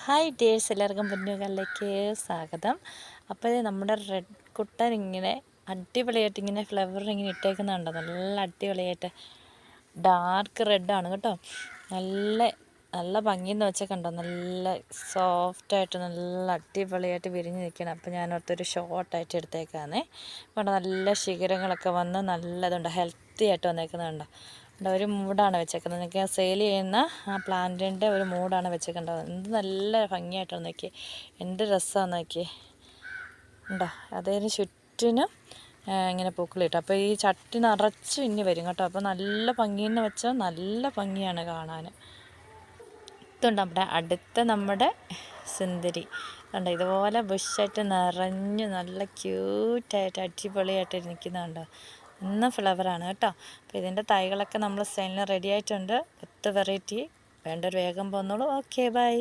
Hi dears, എല്ലാവർക്കും പൊന്നുകാലിലേക്ക് സ്വാഗതം. അപ്പോൾ നമ്മുടെ റെഡ് കുട്ടൻ ഇങ്ങനെ അടിപൊളിയായിട്ട് ഇങ്ങനെ ഫ്ലവർ ഇങ്ങനെ ഇട്ടേക്കുന്നുണ്ടോ, നല്ല അടിപൊളിയായിട്ട് ഡാർക്ക് റെഡാണ് കേട്ടോ. നല്ല നല്ല ഭംഗിയെന്ന് വെച്ചാൽ കണ്ടോ, നല്ല സോഫ്റ്റായിട്ട് നല്ല അടിപൊളിയായിട്ട് വിരിഞ്ഞ് നിൽക്കണം. അപ്പോൾ ഞാനോർത്തൊരു ഷോർട്ടായിട്ട് എടുത്തേക്കാന്നേ. കണ്ടോ, നല്ല ശിഖരങ്ങളൊക്കെ വന്ന് നല്ലതുണ്ട്, ഹെൽത്തി ആയിട്ട് വന്നേക്കുന്നുണ്ടോ. ഒരു മൂടാണ് വെച്ചേക്കുന്നത്. നിങ്ങൾക്ക് സെയിൽ ചെയ്യുന്ന ആ പ്ലാന്റിൻ്റെ ഒരു മൂടാണ് വെച്ചേക്കേണ്ടത്. എന്ത് നല്ല ഭംഗിയായിട്ടാണ് നോക്കി, എന്ത് രസമാണ് നോക്കി ഉണ്ടോ. അതിന് ചുറ്റിനും ഇങ്ങനെ പൂക്കളിട്ടു. അപ്പോൾ ഈ ചട്ടി നിറച്ചും ഇനി വരും കേട്ടോ. അപ്പോൾ നല്ല ഭംഗിയെന്ന് വെച്ചാൽ നല്ല ഭംഗിയാണ് കാണാൻ. ഇതുണ്ട് നമ്മുടെ സുന്ദരി കണ്ടോ, ഇതുപോലെ ബുഷായിട്ട് നിറഞ്ഞ് നല്ല ക്യൂട്ടായിട്ട് അടിപൊളിയായിട്ട് നിൽക്കുന്നുണ്ടോ. ഇന്ന് ഫ്ലവറാണ് കേട്ടോ. അപ്പോൾ ഇതിൻ്റെ തൈകളൊക്കെ നമ്മൾ സെയിലിന് റെഡി ആയിട്ടുണ്ട്. 10 വെറൈറ്റി വേണ്ടൊരു വേഗം പോന്നോളൂ. Okay, by.